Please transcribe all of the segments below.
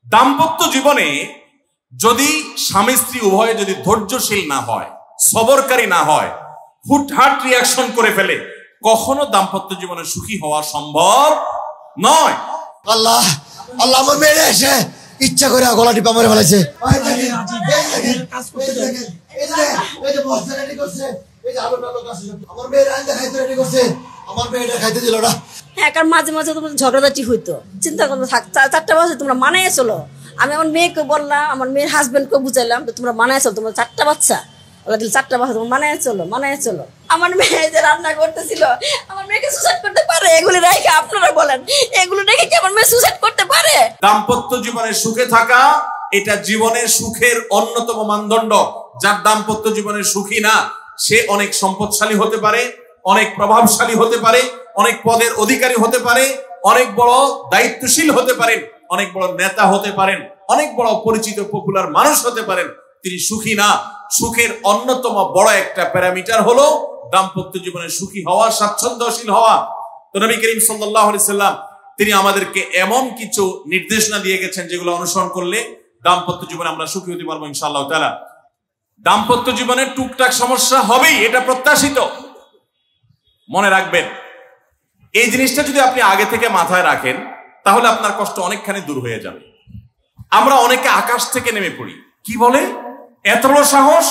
দাম্পত্য জীবনে যদি স্বামী স্ত্রী উভয়ে যদি ধৈর্যশীল না হয়, সবরকারী না হয়, হুটহাট রিয়াকশন করে ফেলে, কখনো দাম্পত্য জীবনে সুখী হওয়া সম্ভব নয়। আল্লাহ আল্লাহ আমার মেয়ে এসে ইচ্ছা করে গলা টিপা মেরে ফেলেছে। আমার মেয়ে রান্না খাইতে রেডি করছে, আমার মেয়েটা খাইতে দিল না। হ্যাঁ, কারণ মাঝে মাঝে তোমার ঝগড়াঝাটি হইতো। চিন্তা করো, থাক 4টা বছর তোমরা মানায় চলো। আমি আমার মেয়েকে বললাম, আমার মেয়ের হাজবেন্ডকে বুঝাইলাম তোমরা মানায় চলো, তোমরা 4টা বাচ্চা, ওরা দিল 4টা বাচ্চা, তোমরা মানায় চলো, মানায় চলো। আমার মেয়ে যে রান্না করতেছিল, আমার মেয়েকে সুসাইড করতে পারে? এগুলি রেখে আপনারা বলেন, এগুলো রেখে কি আমার মেয়ে সুসাইড করতে পারে? দাম্পত্য জীবনে সুখে থাকা এটা জীবনের সুখের অন্যতম মানদণ্ড। যার দাম্পত্য জীবনে সুখী না, সে অনেক সম্পদশালী হতে পারে, অনেক প্রভাবশালী হতে পারে, অনেক পদের অধিকারী হতে পারে, অনেক বড় দায়িত্বশীল হতে পারেন, অনেক বড় নেতা হতে পারেন, অনেক বড় পরিচিত পপুলার মানুষ হতে পারেন। তিনি সুখী না। সুখের অন্যতম বড় একটা প্যারামিটার হলো দাম্পত্য জীবনে সুখী হওয়া, স্বাচ্ছন্দ্যশীল হওয়া। তো নবী করিম সাল্লাল্লাহু আলাইহি সাল্লাম তিনি আমাদেরকে এমন কিছু নির্দেশনা দিয়ে গেছেন যেগুলো অনুসরণ করলে দাম্পত্য জীবনে আমরা সুখী হতে পারবো ইনশাআল্লাহ তাআলা। দাম্পত্য জীবনে টুকটাক সমস্যা হবেই, এটা প্রত্যাশিত। মনে রাখবেন, এই জিনিসটা যদি আপনি আগে থেকে মাথায় রাখেন তাহলে আপনার কষ্ট অনেকখানি দূর হয়ে যাবে। আমরা অনেকে আকাশ থেকে নেমে পড়ি। কি বলে, এত বড় সাহস,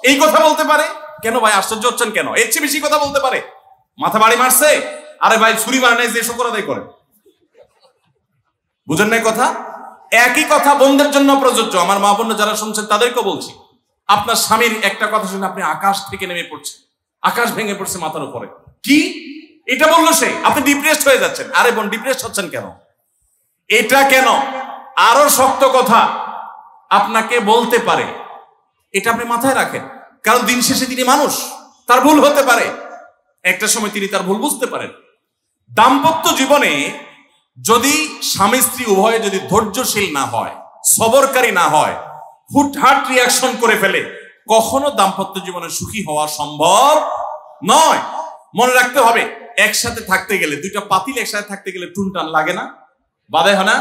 এই কথা বলতে পারে? কেন ভাই আশ্চর্য হচ্ছেন কেন? এর চেয়ে বেশি কথা বলতে পারে? মাথা বাড়ি মারছে? আরে ভাই ছুরি মার নাই যে শুকর আদায় করে, বুঝেন নাই কথা? একই কথা বোনদের জন্য প্রযোজ্য। আমার মা বোন যারা শুনছেন তাদেরকে বলছি, আপনার স্বামীর একটা কথা শুনে আপনি আকাশ থেকে নেমে পড়ছেন, আকাশ ভেঙে পড়ছে মাথার উপরে। কি এটা বললো সে, আপনি ডিপ্রেসড হয়ে যাচ্ছেন। আরে বোন ডিপ্রেসড হচ্ছেন কেন? এটা কেন? আরো শক্ত কথা আপনাকে বলতে পারে, এটা আপনি মাথায় রাখেন। কারণ দিন শেষে তিনি মানুষ, তার ভুল হতে পারে, একটা সময় তিনি তার ভুল বুঝতে পারেন। দাম্পত্য জীবনে যদি স্বামী স্ত্রী উভয়ে যদি ধৈর্যশীল না হয়, সবরকারী না হয়, হুটহাট রিয়াকশন করে ফেলে, কখনো দাম্পত্য জীবনে সুখী হওয়া সম্ভব নয়। মনে রাখতে হবে, একসাথে থাকতে গেলে, দুইটা পাতিল একসাথে থাকতে গেলে টুনটান লাগে না? বাধে হয় না?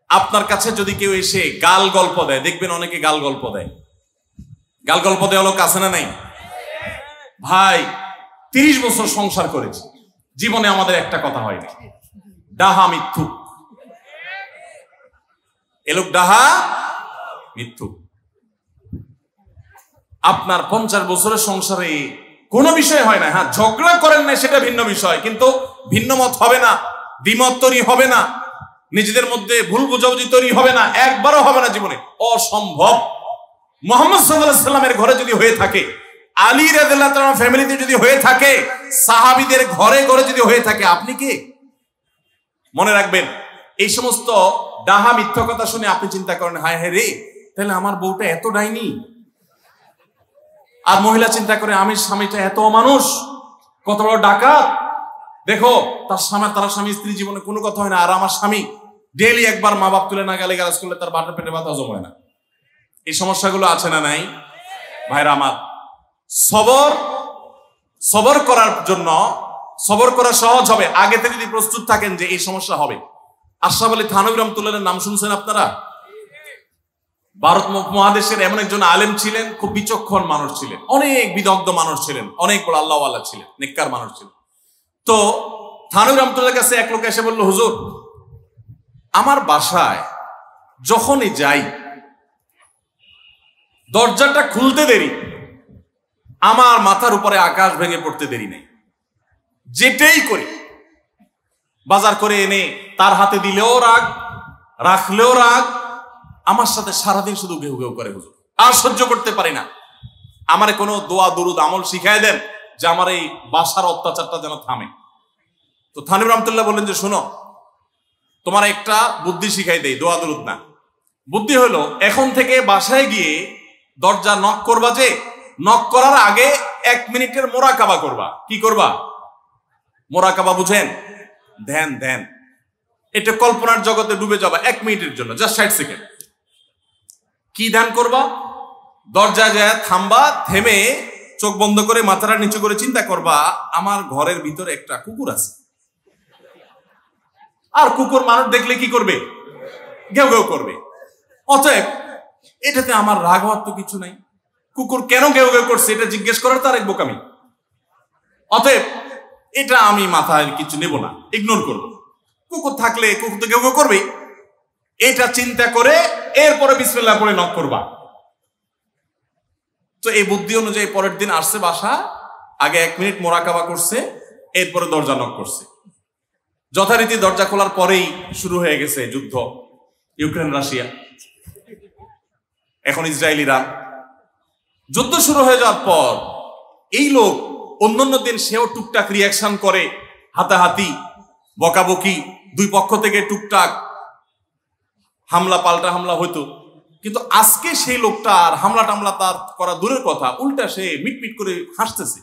আপনার কাছে যদি কেউ এসে গাল গল্প দেয়, দেখবেন অনেকে গাল গল্প দেয়। গাল গল্প দেওয়া লোক আছে না নাই? ভাই 30 বছর সংসার করেছি, জীবনে আমাদের একটা কথা হয়নি। ডাহা মিথ্যু, এ লোক ডাহা মিথ্যু। আপনার 50 বছরের সংসারে কোনো বিষয় হয় না। হ্যাঁ, ঝগড়া করেন না সেটা ভিন্ন বিষয়, কিন্তু ভিন্ন মত হবে না, দ্বিমত তৈরি হবে না, নিজেদের মধ্যে ভুল বোঝাবুঝি তৈরি হবে না, একবারও হবে না জীবনে, অসম্ভব। মুহাম্মদ সাল্লাল্লাহু আলাইহি সাল্লামের ঘরে যদি হয়ে থাকে, আলী রাদিয়াল্লাহু তাআলা ফ্যামিলিতে যদি হয়ে থাকে, সাহাবীদের ঘরে ঘরে যদি হয়ে থাকে, আপনি কে? মনে রাখবেন, এই সমস্ত ডাহা মিথ্যা কথা শুনে আপনি চিন্তা করেন, হায় হায় রে, তাহলে আমার বউটা এত ডাইনি। আর মহিলা চিন্তা করে, আমি স্বামীটা এত মানুষ, কত বড় ডাকাত। দেখো তার স্বামী স্ত্রী জীবনে কোনো কথা হয় না, আর আমার স্বামী ডেইলি একবার মা বাপ তুলে না গালি গালাজ করলে তার বাটার পেটে ভাত হজম হয় না। এই সমস্যাগুলো আছে না নাই? ভাইরা আমার, সবর করার জন্য, সবর করা সহজ হবে আগে থেকে যদি প্রস্তুত থাকেন যে এই সমস্যা হবে। আশরাফ আলী থানভী রাহমাতুল্লাহর নাম শুনছেন আপনারা? ভারত মহাদেশের এমন একজন আলেম ছিলেন, খুব বিচক্ষণ মানুষ ছিলেন, অনেক বিদগ্ধ মানুষ ছিলেন, অনেক বড় আল্লাহওয়ালা ছিলেন, নেককার মানুষ ছিলেন। তো থানভী রাহমাতুল্লাহর কাছে এক লোক এসে বলল, হুজুর, আমার বাসায় যখনই যাই দরজাটা খুলতে দেরি, আমার মাথার উপরে আকাশ ভেঙে পড়তে দেরি নেই। যেটাই করি, বাজার করে এনে তার হাতে দিলেও রাগ, রাখলেও রাগ, আমার সাথে সারাদিন শুধু ঘেউ ঘেউ করে হুজুর, আর সহ্য করতে পারি না। আমারে কোনো দোয়া দুরুদ আমল শিখাই দেন যে আমার এই বাসার অত্যাচারটা যেন থামে। তো থানভী রাহমাতুল্লাহ বললেন যে, শোনো, তোমার একটা বুদ্ধি শিখাই দেই, দোয়া দুরুদ না। বুদ্ধি হলো, এখন থেকে বাসায় গিয়ে দরজা নক করবা, যে নক করার আগে 1 মিনিটের মোরাকাবা করবা। কি করবা? মোরাকাবা বুঝেন? ধ্যান। ধ্যান এটা কল্পনার জগতে ডুবে যাবা 1 মিনিটের জন্য, জাস্ট 60 সেকেন্ড। কি ধ্যান করবা? দরজায় যায় থামবা, থেমে চোখ বন্ধ করে মাথাটা নিচু করে চিন্তা করবা, আমার ঘরের ভিতরে একটা কুকুর আছে। আর কুকুর মানুষ দেখলে কি করবে? ঘেউ ঘেউ করবে। অতএব এটাতে আমার রাগ হওয়ার তো কিছু নাই। কুকুর কেন ঘেউ ঘেউ করছে এটা জিজ্ঞেস করার তার এক বোকামি। অতএব এটা আমি মাথায় কিছু নেব না, ইগনোর করব। কুকুর থাকলে কুকুর তো ঘেউ ঘেউ করবেই, এটা চিন্তা করে এরপরে বিসমিল্লাহ পড়ে নক করবা। তো এই বুদ্ধি অনুযায়ী পরের দিন আসছে বাসা, আগে 1 মিনিট মোরাকাবা করছে, এরপরে দরজা নক করছে। যথারীতি দরজা খোলার পরেই শুরু হয়ে গেছে যুদ্ধ, ইউক্রেন রাশিয়া, এখন ইসরায়েল ইরান। যুদ্ধ শুরু হয়ে যাওয়ার পর এই লোক অন্যান্য দিন সেও টুকটাক রিয়াকশন করে, হাতাহাতি বকাবকি, দুই পক্ষ থেকে টুকটাক হামলা পাল্টা হামলা হইতো। কিন্তু আজকে সেই লোকটা আর হামলা টামলা তার করা দূরের কথা, উল্টা সে মিটমিট করে হাসতেছে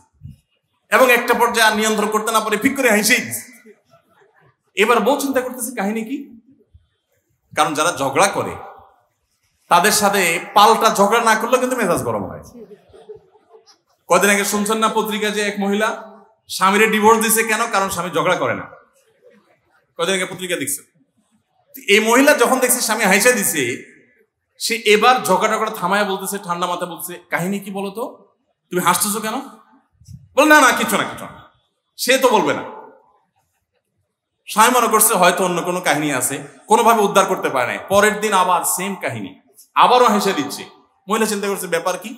এবং একটা পর্যায়ে আর নিয়ন্ত্রণ করতে না পারে ফিক করে হাসেই। এবার বউ চিন্তা করতেছে কাহিনী কি, কারণ যারা ঝগড়া করে তাদের সাথে পাল্টা ঝগড়া না করলেও কিন্তু মেজাজ গরম হয়। কদিন আগে শুনছেন না পত্রিকা যে এক মহিলা স্বামীরে ডিভোর্স দিছে, কেন? কারণ স্বামী ঝগড়া করে না। কদিন আগে পত্রিকা দেখছে। এই মহিলা যখন দেখছে স্বামী হাইসা দিছে, সে এবার ঝগড়া টগড়া থামায় বলতেছে, ঠান্ডা মাথা বলছে, কাহিনী কি বলতো, তুমি হাসতেছো কেন? বল না না কিছু না কিছু না। সে তো বলবে না। স্বামী মনে করছে হয়তো অন্য কোনো কাহিনী আছে, কোনোভাবে উদ্ধার করতে পারে নাই। পরের দিন আবার সেম কাহিনী, আবারও হেসে দিচ্ছে। মহিলা চিন্তা করছে ব্যাপার কি,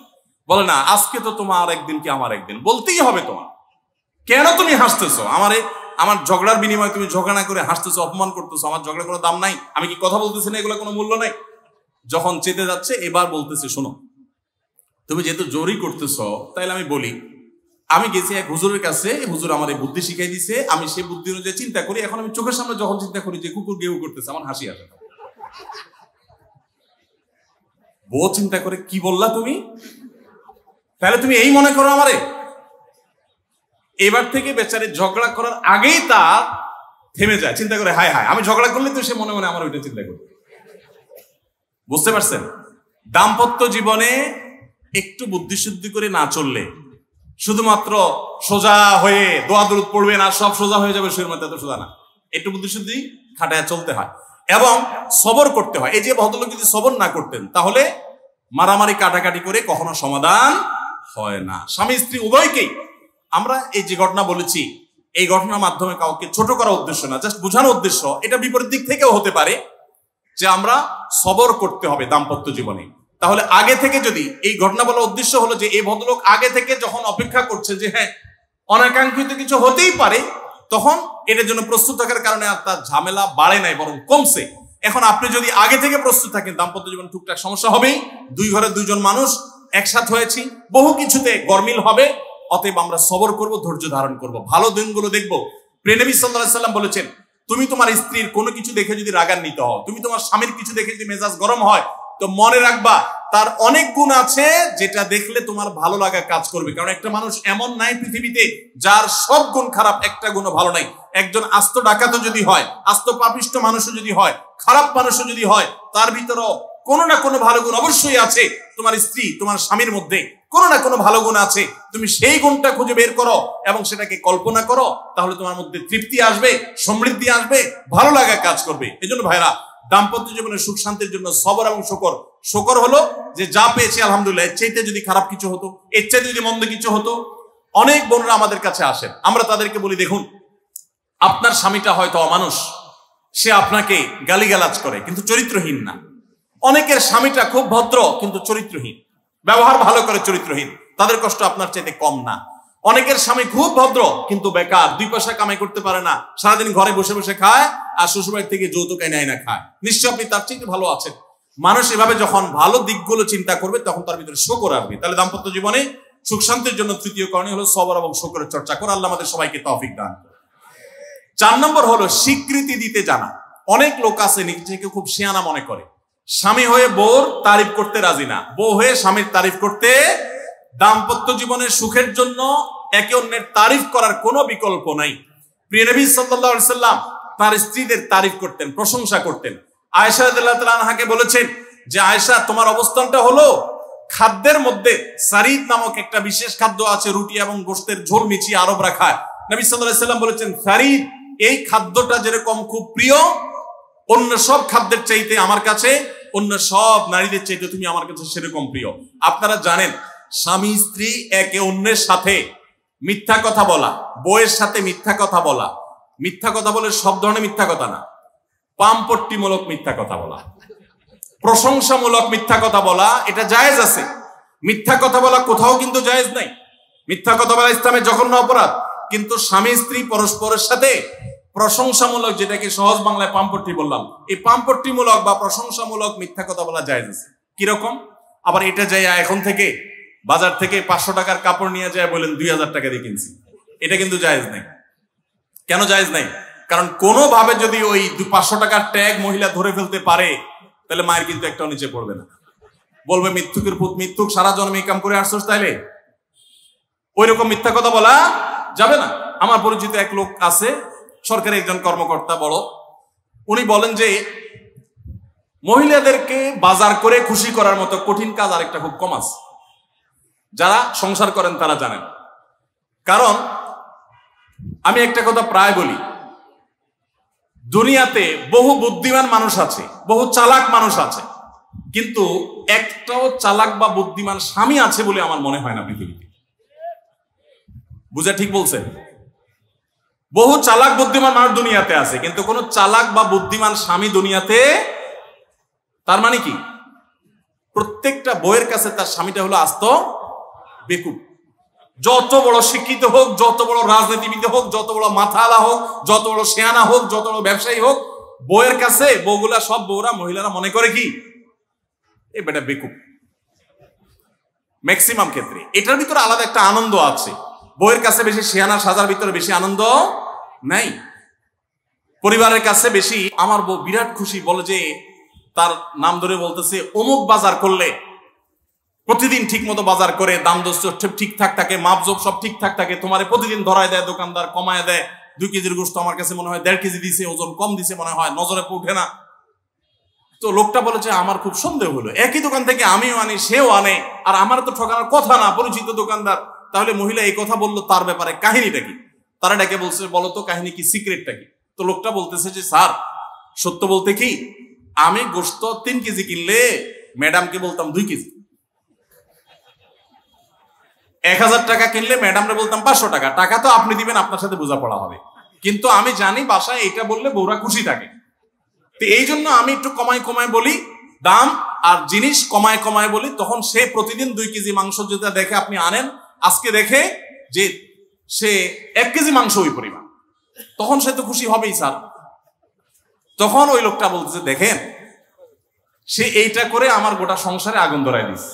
বলে না আজকে তো তোমার একদিন কি আমার একদিন, বলতেই হবে তোমার। কেন তুমি হাসতেছো? আমার ঝগড়ার বিনিময়ে তুমি ঝগড়া না করে হাসতেছো, অপমান করতেছো। আমার ঝগড়া কোনো দাম নাই, আমি কি কথা বলতেছি না, এগুলো কোনো মূল্য নাই। যখন চেতে যাচ্ছে এবার বলতেছে, শোনো তুমি যেহেতু জোরই করতেছো, তাইলে আমি বলি, আমি গেছি এক হুজুরের কাছে, হুজুর আমার এই বুদ্ধি শিখাই দিছে, আমি সেই বুদ্ধি অনুযায়ী চিন্তা করি। এখন আমি চোখের সামনে যখন চিন্তা করি যে কুকুর গেউ করতেছে, আমার হাসি আসে। বউ চিন্তা করে, কি বললা তুমি? তাহলে তুমি এই মনে করো আমারে? এবার থেকে বেচারে ঝগড়া করার আগেই তা থেমে যায়, চিন্তা করে হায় হায় আমি ঝগড়া করলে তো সে মনে মনে আমার ওইটা চিন্তা করবে। বুঝতে পারছেন? দাম্পত্য জীবনে একটু বুদ্ধিশুদ্ধি করে না চললে, শুধুমাত্র সোজা হয়ে দোয়া দরুদ পড়বে না সব সোজা হয়ে যাবে, শুয়ের মধ্যে এত সোজা না। একটু বুদ্ধিশুদ্ধি খাটায় চলতে হয় এবং সবর করতে হয়। এই যে ভদ্রলোক যদি সবর না করতেন, তাহলে মারামারি কাটাকাটি করে কখনো সমাধান হয় না। স্বামী স্ত্রী উভয়কেই আমরা এই যে ঘটনা বলেছি, এই ঘটনার মাধ্যমে কাউকে ছোট করার উদ্দেশ্য না, জাস্ট বোঝানোর উদ্দেশ্য। এটা বিপরীত দিক থেকেও হতে পারে যে আমরা সবর করতে হবে দাম্পত্য জীবনে। তাহলে আগে থেকে যদি এই ঘটনা বলার উদ্দেশ্য হলো যে এই ভদ্রলোক আগে থেকে যখন অপেক্ষা করছে যে হ্যাঁ অনাকাঙ্ক্ষিত কিছু হতেই পারে, তখন এটার জন্য প্রস্তুত থাকার কারণে আর তার ঝামেলা বাড়ে নাই, বরং কমছে। এখন আপনি যদি আগে থেকে প্রস্তুত থাকেন, দাম্পত্য জীবন টুকটাক সমস্যা হবেই। দুই ঘরে দুইজন মানুষ একসাথ হয়েছি, বহু কিছুতে গরমিল হবে। অতএব আমরা সবর করব, ধৈর্য ধারণ করব, ভালো দিনগুলো দেখব। প্রিয় নবী সাল্লাল্লাহু আলাইহি সাল্লাম বলেছেন, তুমি তোমার স্ত্রীর কোনো কিছু দেখে যদি রাগান্বিত হও, তুমি তোমার স্বামীর কিছু দেখে যদি মেজাজ গরম হয়, তো মনে রাখবা তার অনেক গুণ আছে যেটা দেখলে তোমার ভালো লাগা কাজ করবে। কারণ একটা মানুষ এমন নাই পৃথিবীতে যার সব গুণ খারাপ, একটা গুণও ভালো নাই। একজন আস্ত ডাকাতও যদি হয়, আস্ত পাপিষ্ট মানুষও যদি হয়, খারাপ মানুষও যদি হয়, তার ভিতরও কোনো না কোনো ভালো গুণ অবশ্যই আছে। তোমার স্ত্রী, তোমার স্বামীর মধ্যে কোনো না কোনো ভালো গুণ আছে। তুমি সেই গুণটা খুঁজে বের করো এবং সেটাকে কল্পনা করো, তাহলে তোমার মধ্যে তৃপ্তি আসবে, সমৃদ্ধি আসবে, ভালো লাগা কাজ করবে। এই জন্য ভাইরা, দাম্পত্য জীবনের সুখ শান্তির জন্য সবর এবং শকর। শকর হলো যে যা পেয়েছি আলহামদুলিল্লাহ, এর চাইতে যদি খারাপ কিছু হতো, এর চাইতে যদি মন্দ কিছু হতো। অনেক বোনরা আমাদের কাছে আসেন, আমরা তাদেরকে বলি, দেখুন আপনার স্বামীটা হয়তো অমানুষ, সে আপনাকে গালিগালাজ করে কিন্তু চরিত্রহীন না। অনেকের স্বামীটা খুব ভদ্র কিন্তু চরিত্রহীন, ব্যবহার ভালো করে চরিত্রহীন, তাদের কষ্ট আপনার চাইতে কম না। অনেকের স্বামী খুব ভদ্র কিন্তু বেকার, 2 পয়সা কামাই করতে পারে না, সারাদিন ঘরে বসে বসে খায় আর শ্বশুরবাড়ি থেকে যৌতুক এনে না খায়, নিশ্চয় আপনি তার চাইতে ভালো আছেন। মানুষ এভাবে যখন ভালো দিকগুলো চিন্তা করবে, তখন তার ভিতরে শকর আসবে। তাহলে দাম্পত্য জীবনে সুখ শান্তির জন্য তৃতীয় করণীয় হলো সবর এবং শকরের চর্চা করা। আল্লাহ আমাদের সবাইকে তৌফিক দান করুন। 4 নম্বর হলো স্বীকৃতি দিতে জানা। অনেক লোক আছে নিজেকে খুব শিয়ানা মনে করে, স্বামী হয়ে বউর তারিফ করতে রাজি না, বউ হয়ে স্বামীর তারিফ করতে। দাম্পত্য জীবনের সুখের জন্য একে অন্যের তারিফ করার কোনো বিকল্প নাই। প্রিয় নবী সাল্লাল্লাহু আলাইহি সাল্লাম তার স্ত্রীদের তারিফ করতেন, প্রশংসা করতেন। আয়েশা রাদিয়াল্লাহু তাআলা আনহাকে বলেছেন যে আয়েশা, তোমার অবস্থানটা হলো খাদ্যের মধ্যে সারিদ নামক একটা বিশেষ খাদ্য আছে, রুটি এবং গোশতের ঝোল মিশিয়ে আরবরা খায়। নবী সাল্লাল্লাহু আলাইহি সাল্লাম বলেছেন, সারিদ এই খাদ্যটা যেরকম খুব প্রিয়, অন্য সব খাদ্যের চাইতে আমার কাছে, অন্য সব নারীদের চাইতে তুমি আমার কাছে সেরকম প্রিয়। আপনারা জানেন স্বামী স্ত্রী একে অন্যের সাথে মিথ্যা কথা বলা, বউয়ের সাথে মিথ্যা কথা বলা, মিথ্যা কথা বলে সব ধরনের মিথ্যা কথা না, পামপট্টিমূলক মিথ্যা কথা বলা, প্রশংসামূলক মিথ্যা কথা বলা, এটা জায়েজ আছে। মিথ্যা কথা বলা কোথাও কিন্তু জায়েজ নাই। মিথ্যা কথা বলা ইসলামের জঘন্য অপরাধ। কিন্তু স্বামী স্ত্রী পরস্পরের সাথে প্রশংসামূলক, যেটাকে সহজ বাংলায় পামপট্টি বললাম, এই পামপট্টিমূলক বা প্রশংসামূলক মিথ্যা কথা বলা জায়েজ আছে। কিরকম? আবার এটা যাই এখন থেকে বাজার থেকে 500 টাকার কাপড় নিয়ে যায় বলেন 2000 টাকা দিয়ে কিনছি, এটা কিন্তু জায়েজ নাই। কেন জায়েজ নাই? কারণ কোনোভাবে যদি ওই 500 টাকার ট্যাগ মহিলা ধরে ফেলতে পারে, তাহলে মায়ের কিন্তু একটাও নিচে পড়বে না। বলবে মিথ্যুকের পুত মিথ্যুক, সারা জন্মে কাম করে আসছস, তাইলে ওই রকম মিথ্যা কথা বলা যাবে না। আমার পরিচিত এক লোক আছে, সরকারি একজন কর্মকর্তা বড়, উনি বলেন যে মহিলাদেরকে বাজার করে খুশি করার মতো কঠিন কাজ আরেকটা খুব কম আছে। যারা সংসার করেন তারা জানেন। কারণ আমি একটা কথা প্রায় বলি, দুনিয়াতে বহু বুদ্ধিমান মানুষ আছে, বহু চালাক মানুষ আছে, কিন্তু একটাও চালাক বা বুদ্ধিমান স্বামী আছে বলে আমার মনে হয় না পৃথিবীতে। বুঝা ঠিক বলছেন? বহু চালাক বুদ্ধিমান মানুষ দুনিয়াতে আছে, কিন্তু কোন চালাক বা বুদ্ধিমান স্বামী দুনিয়াতে। তার মানে কি? প্রত্যেকটা বউয়ের কাছে তার স্বামীটা হলো আস্ত বেকুব। যত বড় শিক্ষিত হোক, যত বড় রাজনীতিবিদ হোক, যত বড় মাথাওয়ালা হোক, যত বড় শেয়ানা হোক, যত বড় ব্যবসায়ী হোক, বউয়ের কাছে বউগুলা, সব বউরা, মহিলারা মনে করে কি এ বেটা বেকুব। ম্যাক্সিমাম ক্ষেত্রে এটার ভিতরে আলাদা একটা আনন্দ আছে। বউয়ের কাছে বেশি শেয়ানা সাজার ভিতরে বেশি আনন্দ নাই। পরিবারের কাছে বেশি, আমার বউ বিরাট খুশি, বলে যে তার নাম ধরে বলতেছে অমুক বাজার করলে প্রতিদিন ঠিক মতো বাজার করে, দাম দোষ ঠিকঠাক থাকে, মাপজোপ সব ঠিকঠাক থাকে, তোমার প্রতিদিন ধরায় দেয়, দোকানদার কমায় দেয়। 2 কেজির গোস্ত আমার কাছে মনে হয় 1.5 কেজি দিছে, ওজন কম দিছে মনে হয়, নজরে উঠে না। তো লোকটা বলেছে আমার খুব সন্দেহ হলো, একই দোকান থেকে আমিও আনি, সেও আনে, আর আমার তো ঠকানোর কথা না, পরিচিত দোকানদার। তাহলে মহিলা এই কথা বললো, তার ব্যাপারে কাহিনীটা কি? তারা ডেকে বলছে বলো তো কাহিনী কি, সিক্রেটটা কি? তো লোকটা বলতেছে যে স্যার, সত্য বলতে কি, আমি গোস্ত 3 কেজি কিনলে ম্যাডামকে বলতাম 2 কেজি, 1000 টাকা কিনলে ম্যাডামরে বলতাম 500 টাকা। টাকা তো আপনি দিবেন, আপনার সাথে বোঝাপড়া হবে, কিন্তু আমি জানি বাসায় এটা বললে বউরা খুশি থাকে। তো এই জন্য আমি একটু কমায় কমায় বলি দাম, আর জিনিস কমায় কমায় বলি। তখন সে প্রতিদিন 2 কেজি মাংস যেটা দেখে আপনি আনেন, আজকে দেখে যে সে 1 কেজি মাংস ওই পরিমাণ, তখন সে তো খুশি হবেই স্যার। তখন ওই লোকটা বলতেছে দেখেন, সে এইটা করে আমার গোটা সংসারে আগুন ধরায় দিচ্ছে।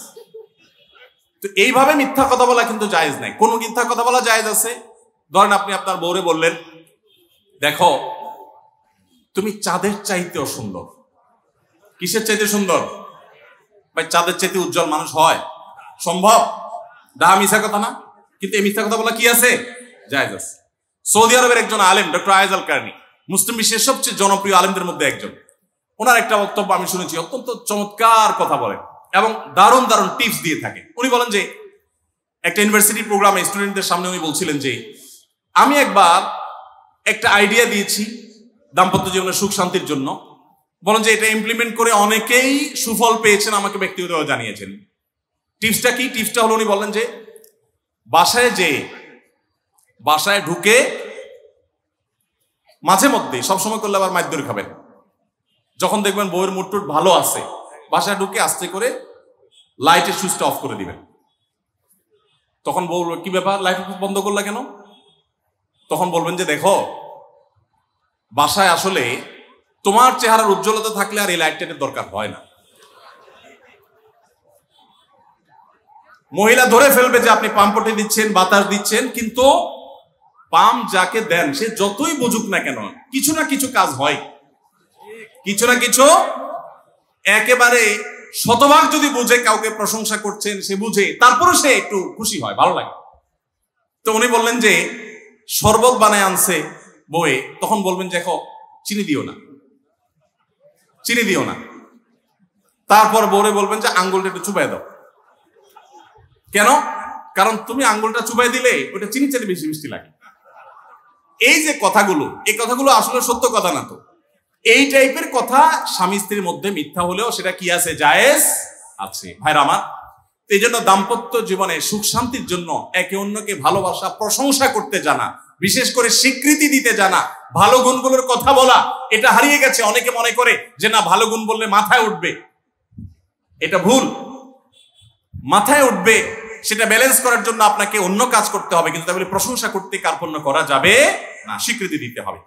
তো এইভাবে মিথ্যা কথা বলা কিন্তু জায়েজ নাই। কোন মিথ্যা কথা বলা জায়েজ আছে? ধরেন আপনি আপনার বউরে বললেন দেখো তুমি চাঁদের চাইতেও সুন্দর। কিসের চাইতে সুন্দর? ভাই চাঁদের চাইতে উজ্জ্বল মানুষ হয় সম্ভব? ডাহা মিথ্যা কথা না? কিন্তু এই মিথ্যা কথা বলা কি আছে? জায়েজ আছে। সৌদি আরবের একজন আলেম ডক্টর আয়েজ আল কারনি, মুসলিম বিশ্বের সবচেয়ে জনপ্রিয় আলেমদের মধ্যে একজন, ওনার একটা বক্তব্য আমি শুনেছি, অত্যন্ত চমৎকার কথা বলেন এবং দারুণ দারুণ টিপস দিয়ে থাকে। উনি বলেন যে একটা ইউনিভার্সিটি প্রোগ্রামে স্টুডেন্টদের সামনে উনি বলছিলেন যে আমি একবার একটা আইডিয়া দিয়েছি দাম্পত্য জীবনের সুখ শান্তির জন্য। বলেন যে এটা ইমপ্লিমেন্ট করে অনেকেই সুফল পেয়েছেন, আমাকে ব্যক্তিগতভাবে জানিয়েছেন। টিপসটা কি? টিপসটা হলো উনি বলেন যে বাসায় ঢুকে মাঝে মধ্যে, সবসময় করলে আবার মাইর খাবেন, যখন দেখবেন বউয়ের মুড টুট ভালো আছে, বাসায় ঢুকে আস্তে করে লাইটের সুইচটা অফ করে দিবেন। তখন বউ কি ব্যাপার, লাইট বন্ধ করলা কেন? তখন বলবেন যে দেখো বাসায় আসলে তোমার চেহারার উজ্জ্বলতা থাকলে আর এই লাইটটার দরকার হয় না। মহিলা ধরে ফেলবে যে আপনি পাম্পটি দিচ্ছেন, বাতাস দিচ্ছেন, কিন্তু পাম্প যাকে দেন সে যতই বুঝুক না কেন কিছু না কিছু কাজ হয়, কিছু না কিছু। একেবারে শতভাগ যদি বুঝে কাউকে প্রশংসা করছেন, সে বুঝে, তারপরে সে একটু খুশি হয়, ভালো লাগে। তো উনি বললেন যে শরবত বানায় আনছে বউয়ে, তখন বলবেন দেখো চিনি দিও না, চিনি দিও না। তারপর বউরে বলবেন যে আঙ্গুলটা একটু চুবাই দাও। কেন? কারণ তুমি আঙ্গুলটা চুবাই দিলে ওটা চিনি চাইলে বেশি মিষ্টি লাগে। এই যে কথাগুলো, এই কথাগুলো আসলে সত্য কথা না তো, এই টাইপের কথা স্বামী স্ত্রীর মধ্যে মিথ্যা হলেও সেটা কি আছে, জায়েজ আছে। ভাইরা আমার, এই জন্য দাম্পত্য জীবনে সুখ শান্তির জন্য একে অন্যকে ভালোবাসা, প্রশংসা করতে জানা, বিশেষ করে স্বীকৃতি দিতে জানা, ভালো গুণগুলোর কথা বলা, এটা হারিয়ে গেছে। অনেকে মনে করে যে না, ভালো গুণ বললে মাথায় উঠবে, এটা ভুল। মাথায় উঠবে সেটা ব্যালেন্স করার জন্য আপনাকে অন্য কাজ করতে হবে, কিন্তু তাহলে প্রশংসা করতে কার্পণ্য করা যাবে না, স্বীকৃতি দিতে হবে।